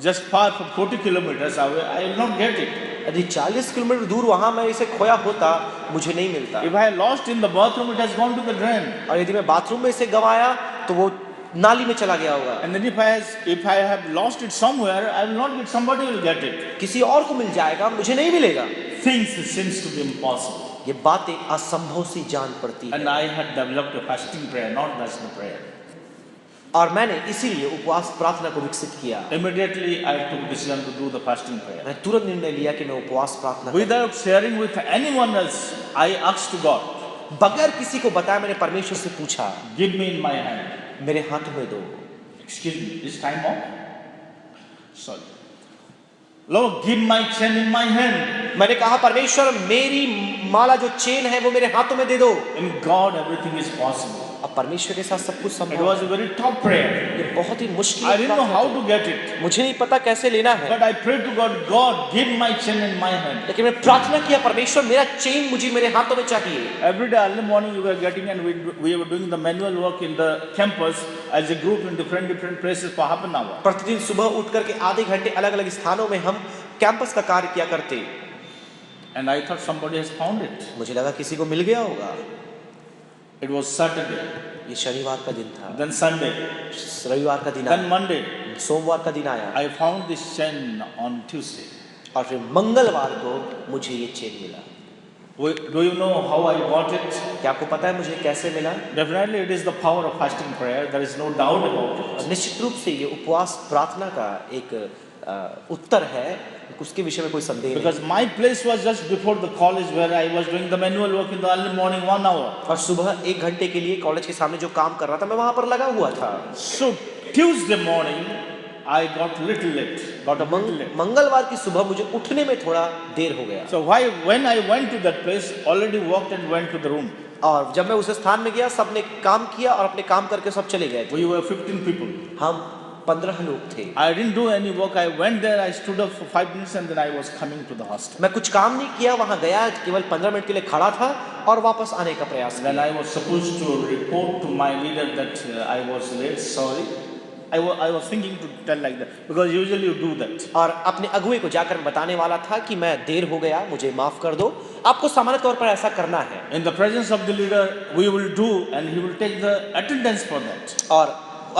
just far from 40 kilometers away, I will not get it. यदि 40 किलोमीटर दूर वहाँ मैं इसे खोया होता, मुझे नहीं मिलता। If I lost in the bathroom, it has gone to the drain. और यदि मैं बाथरूम में इसे गवाया, तो वो नाली में चला गया होगा। And then if I have lost it somewhere, I will not get. Somebody will get it. किसी और को मिल जाएगा, मुझे नहीं मिलेगा। Things seems to be impossible. ये बातें असंभव सी जान पड़ती And है। I had developed a fasting prayer, not national prayer. और मैंने इसीलिए उपवास प्रार्थना को विकसित किया। Immediately I took decision to do the fasting prayer. मैं तुरंत निर्णय लिया कि मैं उपवास प्रार्थना करूं। Without sharing with anyone else, I asked to God, बगैर किसी को बताए मैंने परमेश्वर से पूछा, give me in my hand. मेरे हाथों में दो। Excuse me, is time up? Sorry. Lord, give my chain in my hand. मैंने कहा परमेश्वर मेरी माला जो चेन है वो मेरे हाथों में दे दो। In God, everything is possible. अब परमेश्वर के साथ सब कुछ It संभव was है। a very tough prayer. ये बहुत ही मुश्किल I didn't know how प्रार्थना to get it. थी। मुझे नहीं पता कैसे लेना है, But I prayed to God, God, give my chain in my hand. लेकिन मैं प्रार्थना किया परमेश्वर मेरा चेन मुझे मेरे हाथों में चाहिए। Every day early morning we were getting and we were doing the manual work in the campus as a group in different places for half an hour. प्रतिदिन सुबह उठ करके आधे घंटे अलग अलग स्थानों में हम कैंपस का कार्य किया करते। And I thought somebody has found it. मुझे लगा किसी को मिल गया होगा। It was Saturday, ये शनिवार का दिन था, then Sunday, रविवार का दिन then आया, Monday. सोमवार का दिन आया I found this chain on Tuesday. और फिर मंगलवार को मुझे ये चेन मिला। Do you know how I got it? क्या आपको पता है मुझे कैसे मिला? Definitely it is the power of fasting prayer. There is no doubt about it. निश्चित रूप से ये उपवास प्रार्थना का एक उत्तर है, उसके विषय में कोई संदेह नहीं। Because my place was just before the college where I was doing the manual work in the early morning 1 hour. और सुबह 1 घंटे के लिए कॉलेज के सामने जो काम कर रहा था मैं वहां पर लगा हुआ था। So Tuesday morning I got little late. Got a little late. मंगलवार की सुबह मुझे उठने में थोड़ा देर हो गया। So when I went to that place, already walked and went to the room. और जब मैं उस स्थान में गया, सबने काम किया और अपने काम करके सब चले गए थे। We were 15 people. हम 15 लोग थे। I didn't do any work. I went there. I stood up for 5 minutes and then I was coming to the hostel. मैं कुछ काम नहीं किया, वहां गया, केवल 15 मिनट के लिए खड़ा था और वापस आने का प्रयास Then किया। I was supposed to report to my leader that I was late. Sorry. I was thinking to tell like that because usually you do that. और अपने अगुए को जाकर बताने वाला था कि मैं देर हो गया, मुझे माफ कर दो। आपको सामान्य तौर पर ऐसा करना है। In the presence of the leader, we will do and he will take the attendance for that. और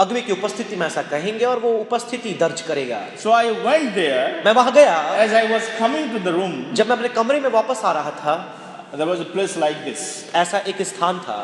अगुए की उपस्थिति में ऐसा कहेंगे और वो उपस्थिति दर्ज करेगा। So I went there. मैं वहां गया। As I was coming to the room, जब मैं अपने कमरे में वापस आ रहा था, there was a place like this ऐसा एक स्थान था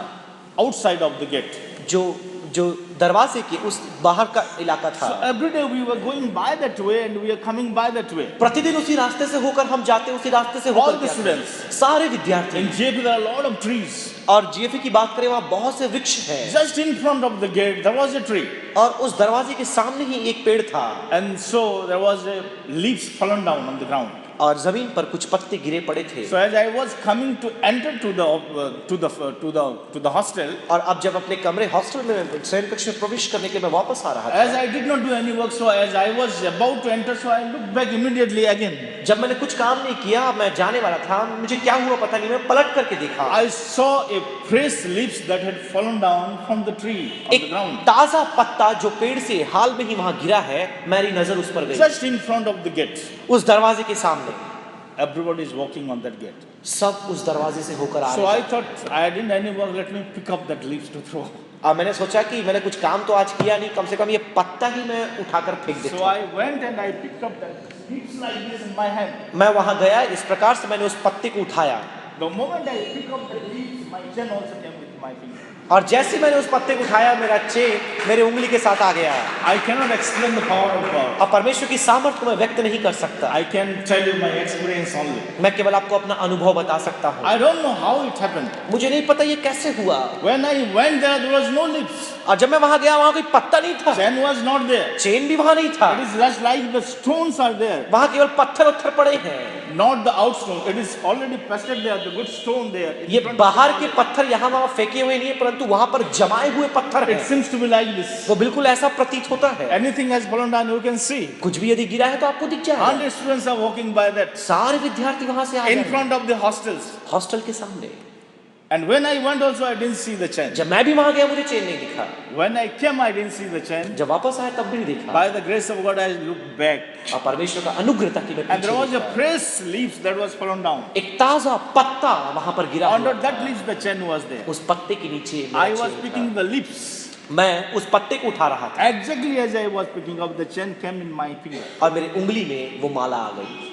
outside of the gate. जो दरवाजे के उस बाहर का इलाका था। So every day we were going by that way and we are coming by that way. प्रतिदिन उसी रास्ते से होकर हम जाते, उसी रास्ते से All होकर the के आते। students. सारे विद्यार्थी। In JP there are a lot of trees. और जीएफई की बात करें, वहां बहुत से वृक्ष हैं। Just in front of the gate there was a tree. और उस दरवाजे के सामने ही एक पेड़ था। And so there was a leaves fallen down on the ground. और जमीन पर कुछ पत्ते गिरे पड़े थे। So as I was coming to enter to the hostel, और अब जब अपने कमरे हॉस्टल में शयन कक्ष में प्रवेश करने के लिए मैं वापस आ रहा as था, I did not do any work, so as I was about to enter, so I looked back immediately again. जब मैंने कुछ काम नहीं किया, मैं जाने वाला था, मुझे क्या हुआ पता नहीं, मैं पलट करके देखा, I saw a fresh leaves that had fallen down from the tree on एक the ground, ताजा पत्ता जो पेड़ से हाल में ही वहां गिरा है, मेरी नजर उस पर गई। just in front of the gate. उस दरवाजे के सामने Everybody is walking on that gate. सब उस दरवाजे से होकर आ So रहे I thought I didn't any work. Let me pick up that leaves to throw. अब मैंने सोचा कि मैंने कुछ काम तो आज किया नहीं, कम से कम ये पत्ता ही मैं उठाकर फेंक So देता हूं। I went and I picked up that leaves like this in my hand. मैं वहां गया, इस प्रकार से मैंने उस पत्ते को उठाया, The moment I pick up the leaves, my chain also came with my finger. और जैसे मैंने उस पत्ते को उठाया, मेरा चेन मेरे उंगली के साथ आ गया। I cannot explain the power of God. अब परमेश्वर की सामर्थ्य को मैं व्यक्त नहीं कर सकता, I can tell you my experience only. मैं केवल आपको अपना अनुभव बता सकता हूँ। I don't know how it happened. मुझे नहीं पता ये कैसे हुआ, When I went there, there was no leaves. और जब मैं वहां गया, वहां कोई पत्ता नहीं था, Chain was not there. Chain भी वहां नहीं था, It is just like the stones are there. वहां केवल पत्थर उत्थर पड़े हैं। Not the out stone. It is already pasted there. The good stone there. in ये front of बाहर the के पत्थर यहाँ वहां फेंके हुए नहीं है, परंतु वहां पर जमाए हुए पत्थर It हैं। seems to be like this. वो बिल्कुल ऐसा प्रतीत होता है, Anything has fallen down, you can see. कुछ भी यदि गिरा है तो आपको दिख जाएगा। 100 students are walking by that सारे विद्यार्थी वहां से आ in जाएंगे, front of the hostels. Hostel के सामने। And when I went also, I didn't see the chain. जब मैं भी वहां गया, मुझे चेन नहीं दिखा, When I came, I didn't see the chain. जब वापस आया तब भी नहीं देखा। By the grace of God, I looked back. और परमेश्वर का अनुग्रह था कि मैं And there was पीछे a देखा। fresh leaf that was fallen down. एक ताजा पत्ता वहां पर गिरा Under हुआ that था। leaf, the chain was there. उस पत्ते के नीचे मेरा I was चेन picking था। the leaves. मैं उस पत्ते को उठा रहा था, Exactly as I was picking up, the chain came in my finger. और मेरी उंगली में वो माला आ गई।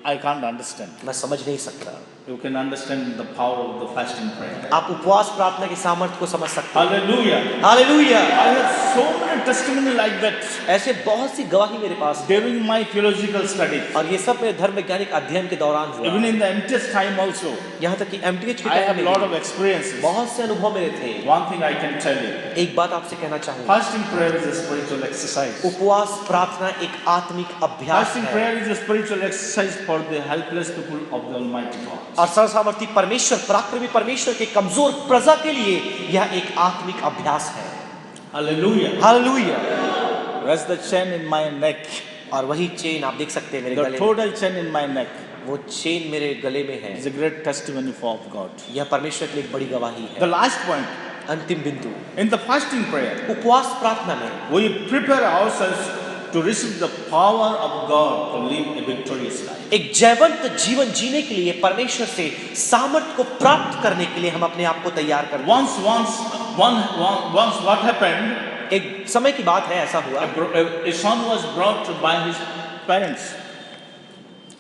I can't understand. मैं समझ नहीं सकता। You can understand the power of the fasting prayer. आप उपवास प्रार्थना की सामर्थ्य को समझ सकते हैं। Hallelujah. Hallelujah. I have so many testimony like that ऐसे बहुत सी गवाही मेरे पास है, during my theological studies. और ये सब मेरे धर्म वैज्ञानिक अध्ययन के दौरान हुआ। Even in the MTS time also, यहाँ तक कि MTH के I have टाइम a में lot भी of experiences. बहुत से अनुभव मेरे थे। One thing I can tell you, एक बात आपसे कहना चाहूँगा, fasting prayer is a spiritual exercise. उपवास प्रार्थना एक आत्मिक अभ्यास Fasting है, prayer is a spiritual exercise for the helpless people of the Almighty God. और सर्वसामर्थी परमेश्वर, पराक्रमी परमेश्वर के कमजोर प्रजा के लिए यह एक आत्मिक अभ्यास है। Hallelujah. Hallelujah. That's the chain in my neck. और वही चेन आप देख सकते हैं मेरे The गले में, total chain in my neck वो चेन मेरे गले में है। is a great testimony for God. यह परमेश्वर के लिए एक बड़ी गवाही The है। last point, अंतिम बिंदु, in the fasting prayer, उपवास प्रार्थना में we prepare ourselves to receive the power of God to live a victorious life. एक जयवंत जीवन जीने के लिए, परमेश्वर से सामर्थ्य को प्राप्त करने के लिए हम अपने आप को तैयार करते हैं। Once what happened, एक समय की बात है, ऐसा हुआ, a son was brought by his parents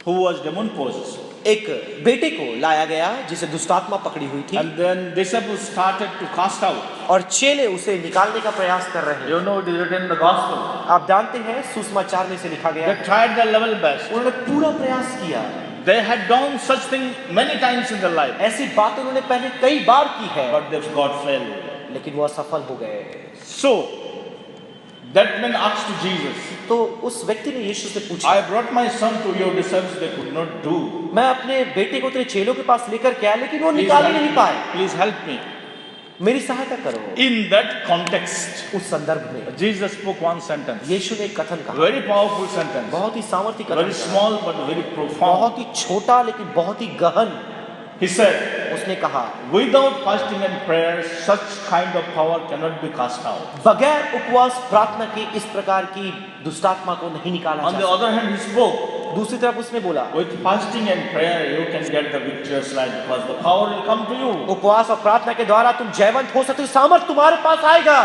who was demon possessed. एक बेटे को लाया गया जिसे दुष्टात्मा पकड़ी हुई थी, And then disciples started to cast out. और चेले उसे निकालने का प्रयास कर रहे हैं। You know it is written in the gospel. आप जानते हैं, सुसमाचार में से लिखा गया, They tried their level best. उन्होंने पूरा प्रयास किया, They had done such thing many times in their life, ऐसी बात उन्होंने पहले कई बार की है, but they got failed. लेकिन वो असफल हो गए। So that man asked to Jesus, तो उस व्यक्ति ने यीशु से पूछा, I brought my son to your disciples, they could not do. मैं अपने बेटे को तेरे चेलों के पास लेकर के आया, लेकिन वो Please निकाल ही help नहीं me. पाए, Please help me. मेरी सहायता करो। In that context, उस संदर्भ में Jesus spoke one sentence, यीशु ने एक कथन कहा, very powerful sentence, बहुत ही सामर्थ्य कथन very कहा, small but very profound. बहुत ही छोटा लेकिन बहुत ही गहन। He said, उसने कहा, without fasting and prayer, such kind of power cannot be cast out. बगैर उपवास प्रार्थना के इस प्रकार की दुष्टात्मा को नहीं निकाला On जा the सकता। other hand, he spoke, दूसरी तरफ उसने बोला, with fasting and prayer, you can get the victorious life because the power will come to you. उपवास और प्रार्थना के द्वारा तुम जयवंत हो सकते हो, सामर्थ तुम्हारे पास आएगा।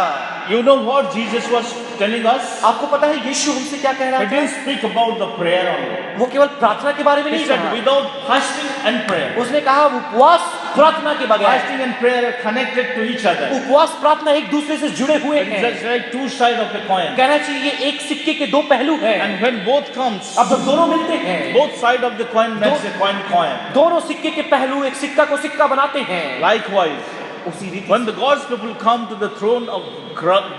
You know what Jesus was telling us? आपको पता है यीशु हमसे क्या कह He रहा था? didn't speak about the prayer only. वो केवल प्रार्थना के बारे में He नहीं said, कहा, without fasting and prayer. उसने कहा उपवास प्रार्थना के बगैर, Fasting and prayer are connected to each other. उपवास प्रार्थना एक दूसरे से जुड़े हुए It's हैं। just like two sides of a coin. कहना चाहिए ये एक सिक्के के दो पहलू हैं। And when both comes, अब जब दोनों मिलते हैं, both sides of the coin makes a coin. दोनों सिक्के के पहलू एक सिक्का को सिक्का बनाते हैं। Likewise, उसी रीति when the God's people come to the throne of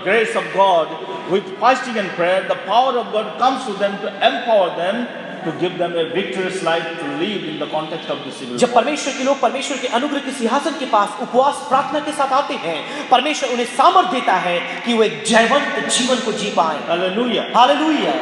grace of God with fasting and prayer, the power of God comes to them to empower them to give them a victorious life to live in the context of this civil जब war. परमेश्वर के लोग परमेश्वर के अनुग्रह के सिंहासन के पास उपवास प्रार्थना के साथ आते हैं, परमेश्वर उन्हें सामर्थ देता है कि वो एक जयवंत जीवन को जी पाएं। Hallelujah. Hallelujah.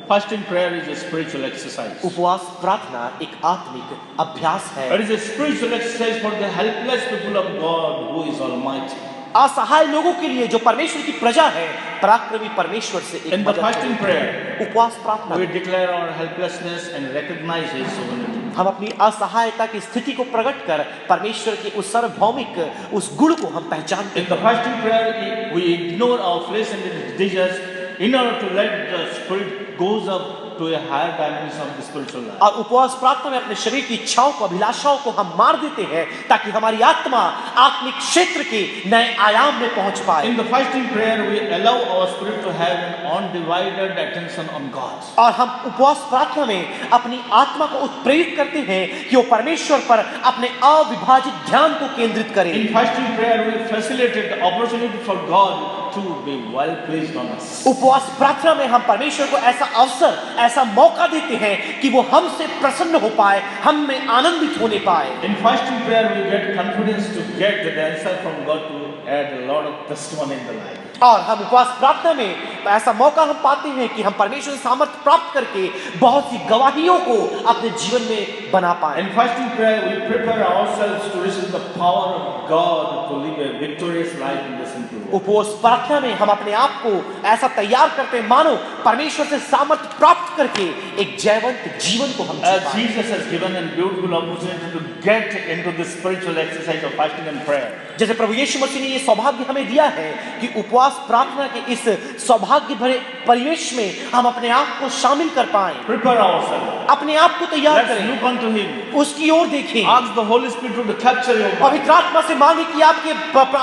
Fasting prayer is a spiritual exercise. उपवास प्रार्थना एक आत्मिक अभ्यास है। It is a spiritual exercise for the helpless people of God who is almighty. असहाय लोगों के लिए जो परमेश्वर की प्रजा है, पराक्रमी परमेश्वर से एक In the मदद fasting है। prayer, उपवास प्रार्थना we declare our helplessness and recognize His sovereignty. हम अपनी असहायता की स्थिति को प्रकट कर परमेश्वर के उस सार्वभौमिक उस गुण को हम पहचानते In the हैं। fasting prayer, we ignore our flesh and its desires in order to let the spirit goes up to a higher dimension of the spiritual life. और उपवास प्रार्थना में अपने शरीर की इच्छाओं को, अभिलाषाओं को हम मार देते हैं ताकि हमारी आत्मा आत्मिक क्षेत्र के नए आयाम में पहुंच पाए। In the fasting prayer, we allow our spirit to have an undivided attention on God. और हम उपवास प्रार्थना में अपनी आत्मा को उत्प्रेरित करते हैं कि वो परमेश्वर पर अपने अविभाजित ध्यान को केंद्रित करे। In fasting prayer, we facilitate the opportunity for God to be well pleased on us. उपवास प्रार्थना में हम परमेश्वर को ऐसा अवसर, ऐसा मौका देते हैं कि वो हमसे प्रसन्न हो पाए, हम में आनंदित होने पाए। In fasting prayer, we get confidence to get the answer from God to add a lot of testimony in the life. और हम उपवास प्रार्थना में ऐसा मौका हम पाते हैं कि हम परमेश्वर से सामर्थ्य प्राप्त करके बहुत सी गवाहियों को अपने जीवन में बना पाए। In fasting prayer, we prepare ourselves to receive the power of God to live a victorious life in this simple world. उपवास प्रार्थना में हम अपने आप को ऐसा तैयार करते हैं मानो परमेश्वर से सामर्थ्य प्राप्त करके एक जयवंत जीवन को हम जी As पाएं। Jesus has given a beautiful opportunity to get into this spiritual exercise of fasting and prayer. जैसे प्रभु यीशु मसीह ने ये सौभाग्य हमें दिया है कि उपवास प्रार्थना के इस सौभाग्य भरे परिवेश में हम अपने आप को शामिल कर पाएं, Prepare ourselves. अपने आप को तैयार Let's करें, look unto Him. उसकी ओर देखें, Ask the Holy Spirit to capture your mind. पवित्र आत्मा से मांगे कि आपके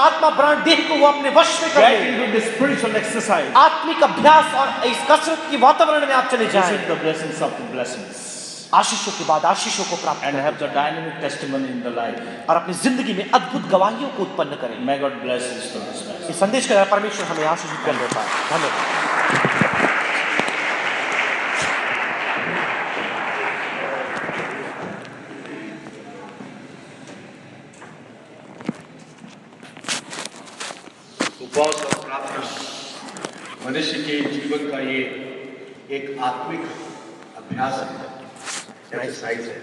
आत्मा प्राण देह को वो अपने वश में कर Get ले। into this spiritual exercise. आत्मिक अभ्यास और इस कसरत के वातावरण में आप चले जाएं, Receive the blessings of the blessings. आशीषों के बाद आशीषों को प्राप्त And करें have the dynamic testimony in the life. और अपनी जिंदगी में अद्भुत गवाहियों को उत्पन्न करें। May God bless you to this message. इस संदेश के द्वारा परमेश्वर हमें आशीषित कर देता है। धन्यवाद। उपवास और प्रार्थना मनुष्य के जीवन का ये एक आत्मिक अभ्यास है, एक्सरसाइज है।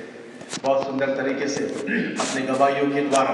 बहुत सुंदर तरीके से अपने गवाहियों के द्वारा